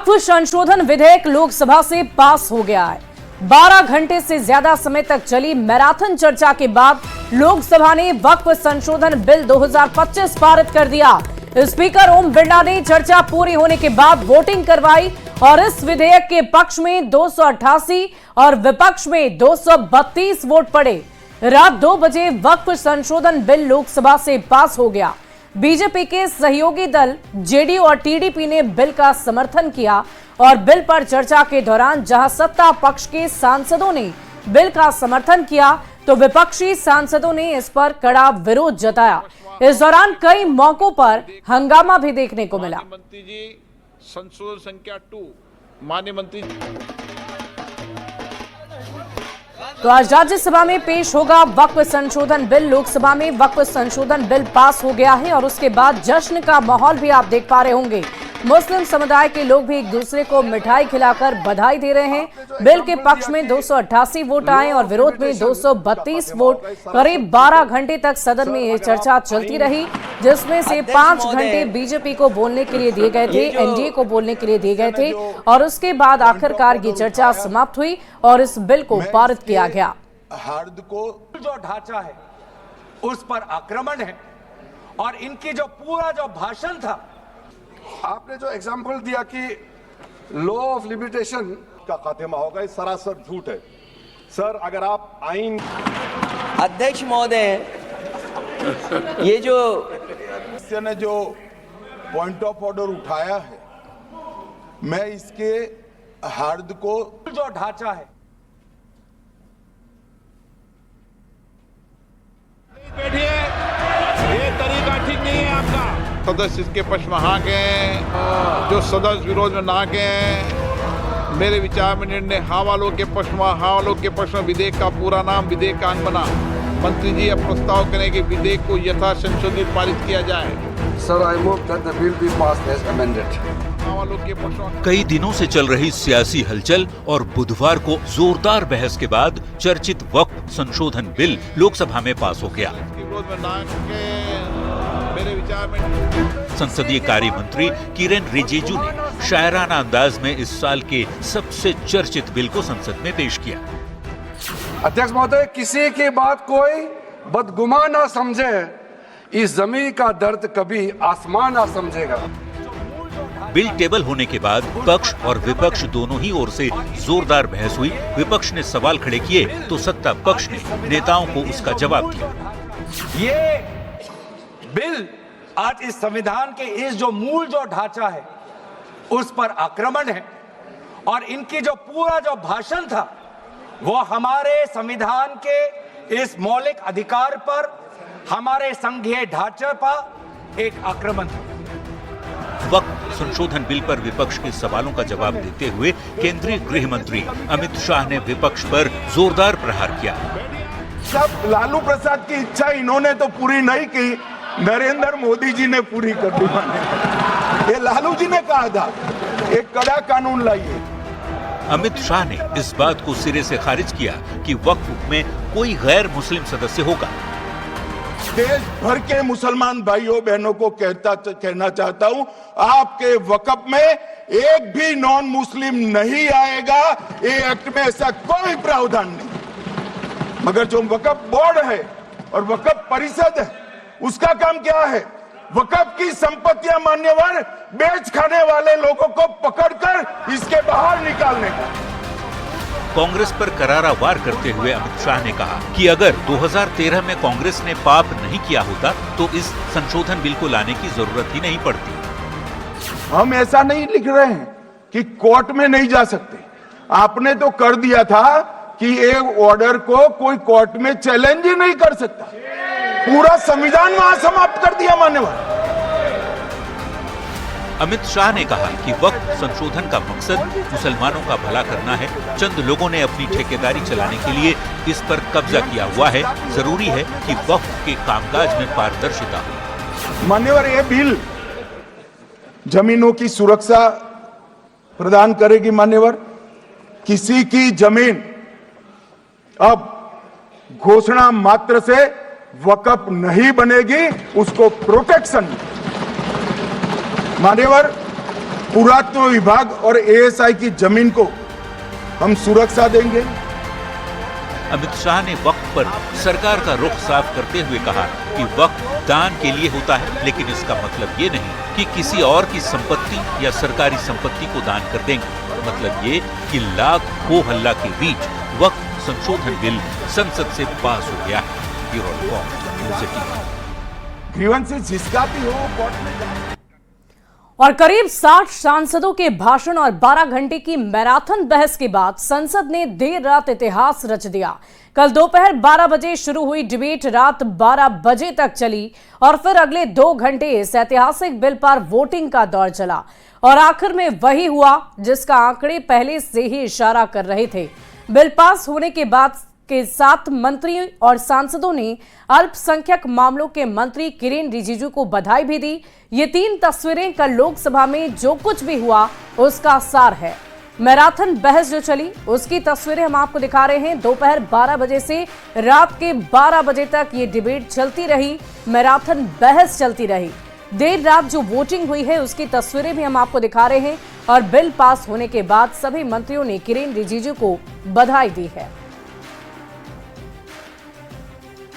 वक्फ संशोधन विधेयक लोकसभा से पास हो गया है। 12 घंटे से ज्यादा समय तक चली मैराथन चर्चा के बाद लोकसभा ने वक्फ संशोधन बिल 2025 पारित कर दिया। स्पीकर ओम बिरला ने चर्चा पूरी होने के बाद वोटिंग करवाई और इस विधेयक के पक्ष में 288 और विपक्ष में 232 वोट पड़े। रात 2 बजे वक्फ संशोधन बिल लोकसभा से पास हो गया। बीजेपी के सहयोगी दल जेडीयू और टीडीपी ने बिल का समर्थन किया और बिल पर चर्चा के दौरान जहां सत्ता पक्ष के सांसदों ने बिल का समर्थन किया तो विपक्षी सांसदों ने इस पर कड़ा विरोध जताया। इस दौरान कई मौकों पर हंगामा भी देखने को मिला। मंत्री जी संशोधन संख्या 2 माननीय मंत्री तो आज राज्यसभा में पेश होगा वक्फ संशोधन बिल। लोकसभा में वक्फ संशोधन बिल पास हो गया है और उसके बाद जश्न का माहौल भी आप देख पा रहे होंगे। मुस्लिम समुदाय के लोग भी एक दूसरे को मिठाई खिलाकर बधाई दे रहे हैं। बिल के पक्ष में 288 वोट आए और विरोध में 232 वोट। करीब 12 घंटे तक सदन में ये चर्चा चलती रही, जिसमें से 5 घंटे बीजेपी को बोलने के लिए दिए गए थे, एनडीए को बोलने के लिए दिए गए थे और उसके बाद आखिरकार ये चर्चा समाप्त हुई और इस बिल को पारित किया गया। हार्द को जो ढांचा है उस पर आक्रमण है और इनकी जो पूरा जो भाषण था, आपने जो एग्जाम्पल दिया कि लॉ ऑफ लिमिटेशन का खात्मा होगा, ये सरासर झूठ है सर। अगर आप आइन अध्यक्ष महोदय, ये जो ने जो पॉइंट ऑफ ऑर्डर उठाया है, मैं इसके हार्द को जो ढांचा है बैठिए, ये तरीका ठीक नहीं है आपका। सदस्य इसके पक्ष में हाँ गए, जो सदस्य विरोध में ना गए। मेरे विचार में निर्णय हाँ वालों के पक्ष में, हाँ वालों के पक्ष में विधेयक का पूरा नाम विधेयक का अंग बना। मंत्री जी अब प्रस्ताव करें कि विधेयक को यथा संशोधित पारित किया जाए। Sir, I move that the bill be passed as amended. हाँ वालों के पक्ष में कई दिनों से चल रही सियासी हलचल और बुधवार को जोरदार बहस के बाद चर्चित वक्फ संशोधन बिल लोकसभा में पास हो गया। इसके विरोध में ना गए, मेरे विचार में संसदीय कार्य मंत्री किरेन रिजिजू ने शायराना अंदाज में इस साल के सबसे चर्चित बिल को संसद में पेश किया। अध्यक्ष महोदय, किसी की बात कोई बदगुमा ना समझे, इस जमीन का दर्द कभी आसमान ना समझेगा। बिल टेबल होने के बाद पक्ष और विपक्ष दोनों ही ओर से जोरदार बहस हुई। विपक्ष ने सवाल खड़े किए तो सत्ता पक्ष ने नेताओं को उसका जवाब दिया। ये बिल आज इस संविधान के इस जो मूल जो ढांचा है उस पर आक्रमण है और इनकी जो पूरा जो भाषण था वो हमारे संविधान के इस मौलिक अधिकार पर, हमारे संघीय ढांचे पर एक आक्रमण था। वक्फ संशोधन बिल पर विपक्ष के सवालों का जवाब देते हुए केंद्रीय गृह मंत्री अमित शाह ने विपक्ष पर जोरदार प्रहार किया। सब लालू प्रसाद की इच्छा इन्होंने तो पूरी नहीं की, नरेंद्र मोदी जी ने पूरी कर दी। ये लालू जी ने कहा था एक कड़ा कानून लाइए। अमित शाह ने इस बात को सिरे से खारिज किया कि वक्फ में कोई गैर मुस्लिम सदस्य होगा। देश भर के मुसलमान भाइयों बहनों को कहना चाहता हूं, आपके वक्फ में एक भी नॉन मुस्लिम नहीं आएगा। ये एक्ट में ऐसा कोई प्रावधान नहीं। मगर जो वक्फ बोर्ड है और वक्फ परिषद है, उसका काम क्या है? वक्फ की संपत्तियां मान्यवर बेच खाने वाले लोगों को पकड़कर इसके बाहर निकालने का। कांग्रेस पर करारा वार करते हुए अमित शाह ने कहा कि अगर 2013 में कांग्रेस ने पाप नहीं किया होता तो इस संशोधन बिल को लाने की जरूरत ही नहीं पड़ती। हम ऐसा नहीं लिख रहे हैं कि कोर्ट में नहीं जा सकते। आपने तो कर दिया था कि एक ऑर्डर को कोई कोर्ट में चैलेंज ही नहीं कर सकता। पूरा संविधान वहां समाप्त कर दिया मान्यवर। अमित शाह ने कहा कि वक्फ संशोधन का मकसद मुसलमानों का भला करना है। चंद लोगों ने अपनी ठेकेदारी चलाने के लिए इस पर कब्जा किया हुआ है। जरूरी है कि वक्फ के कामकाज में पारदर्शिता हो। मान्यवर, ये बिल जमीनों की सुरक्षा प्रदान करेगी। मान्यवर, किसी की जमीन अब घोषणा मात्र से वक्फ नहीं बनेगी, उसको प्रोटेक्शन। मान्यवर, पुरातत्व विभाग और एएसआई की जमीन को हम सुरक्षा देंगे। अमित शाह ने वक्फ पर सरकार का रुख साफ करते हुए कहा कि वक्फ दान के लिए होता है, लेकिन इसका मतलब ये नहीं कि किसी और की संपत्ति या सरकारी संपत्ति को दान कर देंगे। मतलब ये कि लाख हो हल्ला के बीच वक्फ संशोधन बिल संसद से पास हो गया है। Bureau report, news 18। ग्रीवेंसेस जिसका भी हो कोर्ट में जाए। और करीब 60 सांसदों के भाषण और 12 घंटे की मैराथन बहस के बाद संसद ने देर रात इतिहास रच दिया। कल दोपहर 12 बजे शुरू हुई डिबेट रात 12 बजे तक चली और फिर अगले 2 घंटे इस ऐतिहासिक बिल पर वोटिंग का दौर चला और आखिर में वही हुआ जिसका आंकड़े पहले से ही इशारा कर रहे थे। बिल पास होने के बाद के 7 मंत्री और सांसदों ने अल्पसंख्यक मामलों के मंत्री किरेन रिजिजू को बधाई भी दी। ये 3 तस्वीरें कल लोकसभा में जो कुछ भी हुआ उसका सार है। मैराथन बहस जो चली उसकी तस्वीरें हम आपको दिखा रहे हैं। दोपहर 12 बजे से रात के 12 बजे तक ये डिबेट चलती रही, मैराथन बहस चलती रही। देर रात जो वोटिंग हुई है उसकी तस्वीरें भी हम आपको दिखा रहे हैं और बिल पास होने के बाद सभी मंत्रियों ने किरेन रिजिजू को बधाई दी है।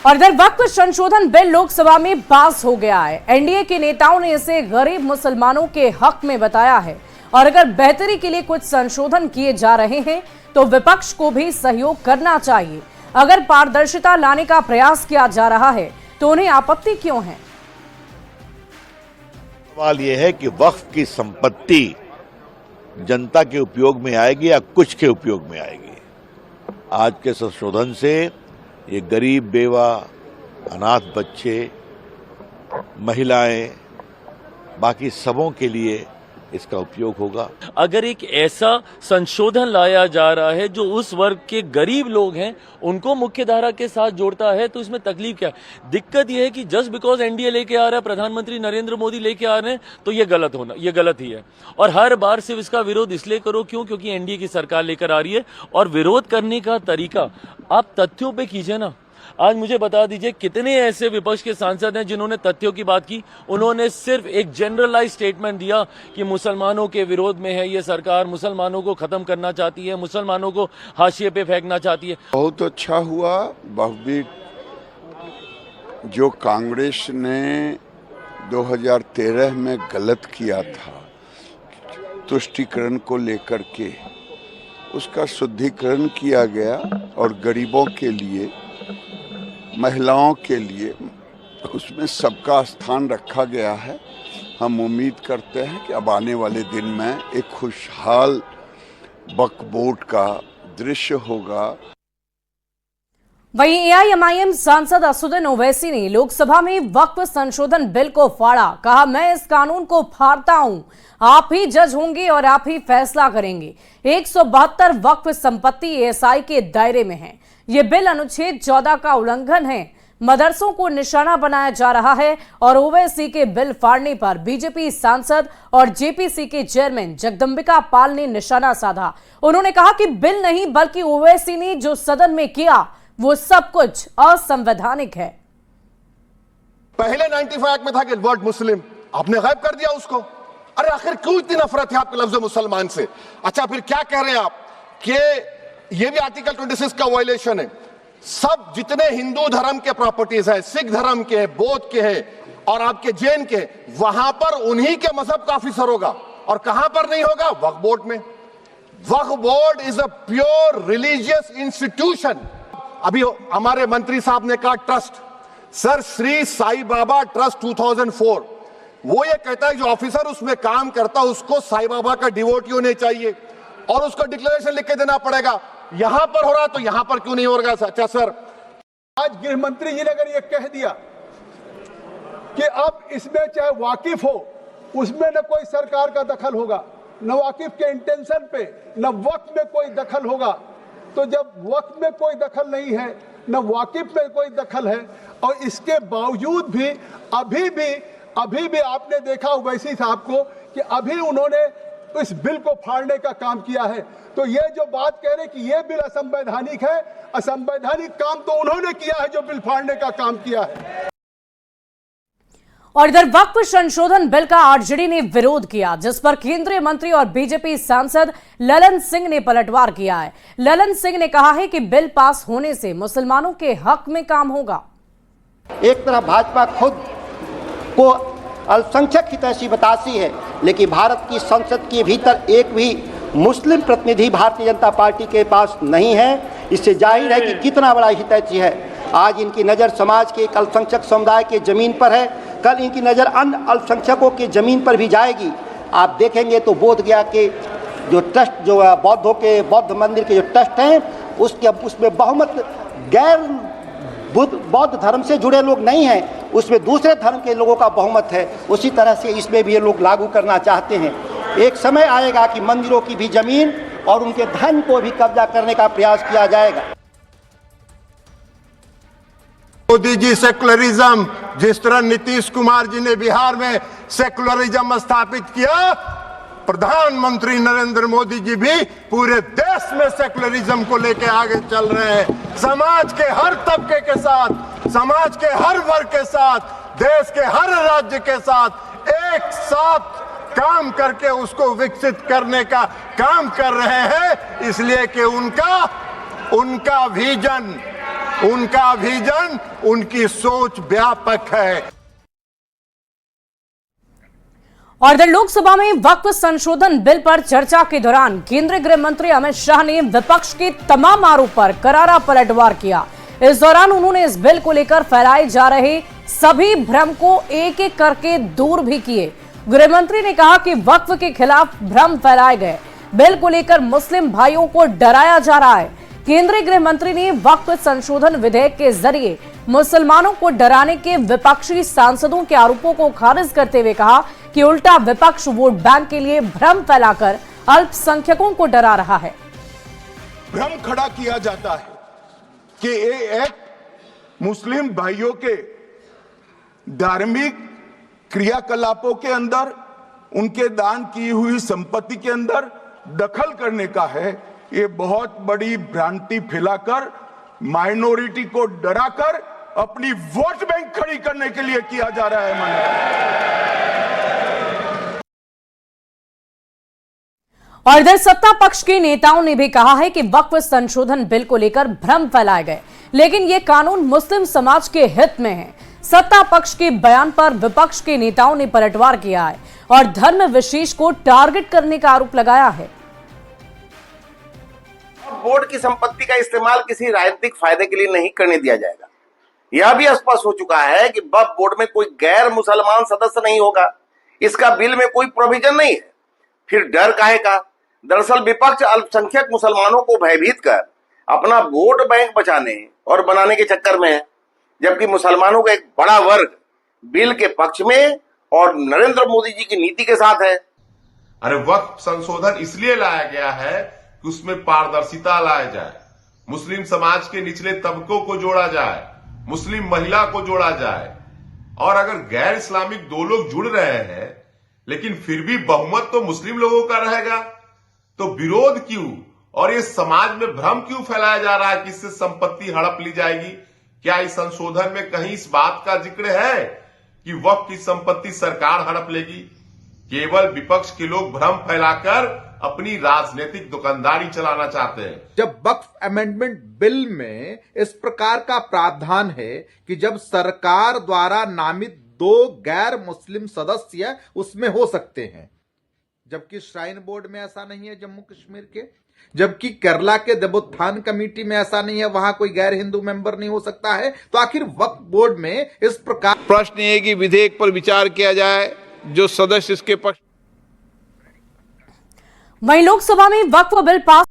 और इधर वक्फ संशोधन बिल लोकसभा में पास हो गया है। एनडीए के नेताओं ने इसे गरीब मुसलमानों के हक में बताया है और अगर बेहतरी के लिए कुछ संशोधन किए जा रहे हैं तो विपक्ष को भी सहयोग करना चाहिए। अगर पारदर्शिता लाने का प्रयास किया जा रहा है तो उन्हें आपत्ति क्यों है? सवाल यह है कि वक्फ की संपत्ति जनता के उपयोग में आएगी या कुछ के उपयोग में आएगी। आज के संशोधन से ये गरीब, बेवा, अनाथ बच्चे, महिलाएं, बाकी सबों के लिए इसका उपयोग होगा। अगर एक ऐसा संशोधन लाया जा रहा है जो उस वर्ग के गरीब लोग हैं उनको मुख्य धारा के साथ जोड़ता है तो इसमें तकलीफ क्या है? दिक्कत यह है कि जस्ट बिकॉज एनडीए लेके आ रहा है, प्रधानमंत्री नरेंद्र मोदी लेके आ रहे हैं तो ये गलत ही है। और हर बार सिर्फ इसका विरोध इसलिए करो क्योंकि एनडीए की सरकार लेकर आ रही है। और विरोध करने का तरीका आप तथ्यों पे कीजिए ना। आज मुझे बता दीजिए कितने ऐसे विपक्ष के सांसद हैं जिन्होंने तथ्यों की बात की। उन्होंने सिर्फ एक जनरलाइज स्टेटमेंट दिया कि मुसलमानों के विरोध में है ये सरकार, मुसलमानों को खत्म करना चाहती है, मुसलमानों को हाशिए पे फेंकना चाहती है। बहुत अच्छा हुआ। बहुविध जो कांग्रेस ने 2013 में गलत किया था तुष्टीकरण को लेकर के, उसका शुद्धिकरण किया गया और गरीबों के लिए, महिलाओं के लिए उसमें सबका स्थान रखा गया है। हम उम्मीद करते हैं कि अब आने वाले दिन में एक खुशहाल वक्फ बोर्ड का दृश्य होगा। वहीं एआईएमआईएम सांसद असदुद्दीन ओवैसी ने लोकसभा में वक्फ संशोधन बिल को फाड़ा। कहा, मैं इस कानून को फाड़ता हूं, आप ही जज होंगे और आप ही फैसला करेंगे। 172 वक्फ संपत्ति एएसआई के दायरे में है। ये बिल अनुच्छेद 14 का उल्लंघन है। मदरसों को निशाना बनाया जा रहा है और ओवैसी के बिल फाड़ने पर बीजेपी सांसद और जेपीसी के चेयरमैन जगदंबिका पाल ने निशाना साधा। उन्होंने कहा कि बिल नहीं बल्कि ओवैसी ने जो सदन में किया वो सब कुछ असंवैधानिक है। पहले 95 एक्ट में था कि वर्ड मुस्लिम, आपने गायब कर दिया उसको। अरे आखिर क्यों इतनी नफरत है आपके लफ्ज मुसलमान से? अच्छा फिर क्या कह रहे हैं आप कि ये भी आर्टिकल 26 का वायलेशन है। सब जितने हिंदू धर्म के प्रॉपर्टीज है, सिख धर्म के, बौद्ध के हैं और आपके जैन के, वहां पर उन्हीं के मजहब का ऑफिसर होगा। और कहां पर नहीं होगा? वक्फ बोर्ड में। Waqf board is a pure religious institution. अभी हमारे मंत्री साहब ने कहा trust, sir Shri Sai Baba trust 2004, वो ये कहता है जो ऑफिसर उसमें काम करता उसको साई बाबा का डिवोटी होने चाहिए और उसको डिक्लेरेशन लिख के देना पड़ेगा। यहां पर हो रहा तो यहां पर क्यों नहीं हो रहा? अच्छा सर, आज गृह मंत्री जी ने अगर ये कह दिया कि अब इसमें चाहे वाकिफ हो उसमें न कोई सरकार का दखल होगा, न वाकिफ के इंटेंशन पे, न वक्त में कोई दखल होगा, तो जब वक्त में कोई दखल नहीं है, न वाकिफ में कोई दखल है और इसके बावजूद भी अभी भी आपने देखा ओवैसी साहब को कि अभी उन्होंने इस बिल को फाड़ने का काम किया है। तो ये जो बात कह रहे कि ये बिल असंवैधानिक है, असंवैधानिक काम तो उन्होंने किया है जो बिल फाड़ने का काम किया है। और इधर वक्फ संशोधन बिल का आरजेडी ने विरोध किया, जिस पर केंद्रीय मंत्री और बीजेपी सांसद ललन सिंह ने पलटवार किया है। ललन सिंह ने कहा है कि बिल पास होने से मुसलमानों के हक में काम होगा। एक तरफ भाजपा खुद को अल्पसंख्यक हितैषी बताती है, लेकिन भारत की संसद के भीतर एक भी मुस्लिम प्रतिनिधि भारतीय जनता पार्टी के पास नहीं है। इससे जाहिर है कि कितना बड़ा हितैषी है। आज इनकी नज़र समाज के एक अल्पसंख्यक समुदाय के ज़मीन पर है, कल इनकी नज़र अन्य अल्पसंख्यकों की ज़मीन पर भी जाएगी। आप देखेंगे तो बोधगया के जो ट्रस्ट, जो बौद्ध मंदिर के जो ट्रस्ट हैं, उसमें बहुमत गैर बौद्ध धर्म से जुड़े लोग नहीं हैं, उसमें दूसरे धर्म के लोगों का बहुमत है। उसी तरह से इसमें भी ये लोग लागू करना चाहते हैं। एक समय आएगा कि मंदिरों की भी ज़मीन और उनके धन को भी कब्जा करने का प्रयास किया जाएगा। मोदी जी सेकुलरिज्म, जिस तरह नीतीश कुमार जी ने बिहार में सेकुलरिज्म स्थापित किया, प्रधानमंत्री नरेंद्र मोदी जी भी पूरे देश में सेकुलरिज्म को लेकर आगे चल रहे हैं। समाज के हर तबके के साथ, समाज के हर वर्ग के साथ, देश के हर राज्य के साथ एक साथ काम करके उसको विकसित करने का काम कर रहे हैं। इसलिए कि उनका विजन, उनकी सोच व्यापक है। और इधर लोकसभा में वक्फ संशोधन बिल पर चर्चा के दौरान केंद्रीय गृह मंत्री अमित शाह ने विपक्ष के तमाम आरोप पर करारा पलटवार किया। इस दौरान उन्होंने इस बिल को लेकर फैलाए जा रहे सभी भ्रम को एक एक करके दूर भी किए। गृह मंत्री ने कहा कि वक्फ के खिलाफ भ्रम फैलाए गए, बिल को लेकर मुस्लिम भाइयों को डराया जा रहा है। केंद्रीय गृह मंत्री ने वक्फ संशोधन विधेयक के जरिए मुसलमानों को डराने के विपक्षी सांसदों के आरोपों को खारिज करते हुए कहा कि उल्टा विपक्ष वोट बैंक के लिए भ्रम फैलाकर अल्पसंख्यकों को डरा रहा है। भ्रम खड़ा किया जाता है कि ये एक मुस्लिम भाइयों के धार्मिक क्रियाकलापों के अंदर, उनके दान की हुई संपत्ति के अंदर दखल करने का है। ये बहुत बड़ी भ्रांति फैलाकर माइनॉरिटी को डराकर अपनी वोट बैंक खड़ी करने के लिए किया जा रहा है। और इधर सत्ता पक्ष के नेताओं ने भी कहा है कि वक्फ संशोधन बिल को लेकर भ्रम फैलाए गए, लेकिन ये कानून मुस्लिम समाज के हित में है। सत्ता पक्ष के बयान पर विपक्ष के नेताओं ने पलटवार किया है और धर्म विशेष को टारगेट करने का आरोप लगाया है। बोर्ड की संपत्ति का इस्तेमाल किसी राजनीतिक फायदे के लिए नहीं करने दिया जाएगा। यह भी स्पष्ट हो चुका है कि वक्फ बोर्ड में कोई गैर मुसलमान सदस्य नहीं होगा। इसका बिल में कोई प्रोविजन नहीं है। फिर डर काहे का? दरअसल विपक्ष अल्पसंख्यक मुसलमानों को भयभीत कर अपना वोट बैंक बचाने और बनाने के चक्कर में है, जबकि मुसलमानों का एक बड़ा वर्ग बिल के पक्ष में और नरेंद्र मोदी जी की नीति के साथ है। अरे वक्फ संशोधन इसलिए लाया गया है कि उसमें पारदर्शिता लाया जाए, मुस्लिम समाज के निचले तबकों को जोड़ा जाए, मुस्लिम महिला को जोड़ा जाए। और अगर गैर इस्लामिक दो लोग जुड़ रहे हैं लेकिन फिर भी बहुमत तो मुस्लिम लोगों का रहेगा, तो विरोध क्यों और ये समाज में भ्रम क्यों फैलाया जा रहा है कि इससे संपत्ति हड़प ली जाएगी? क्या इस संशोधन में कहीं इस बात का जिक्र है कि वक्फ की संपत्ति सरकार हड़प लेगी? केवल विपक्ष के लोग भ्रम फैलाकर अपनी राजनीतिक दुकानदारी चलाना चाहते हैं। जब वक्फ अमेंडमेंट बिल में इस प्रकार का प्रावधान है कि जब सरकार द्वारा नामित 2 गैर मुस्लिम सदस्य उसमें हो सकते हैं, जबकि श्राइन बोर्ड में ऐसा नहीं है जम्मू कश्मीर के, जबकि केरला के देवोत्थान कमेटी में ऐसा नहीं है, वहां कोई गैर हिंदू मेंबर नहीं हो सकता है, तो आखिर वक्फ बोर्ड में इस प्रकार प्रश्न ये कि विधेयक पर विचार किया जाए, जो सदस्य इसके पक्ष। वहीं लोकसभा में वक्फ बिल पास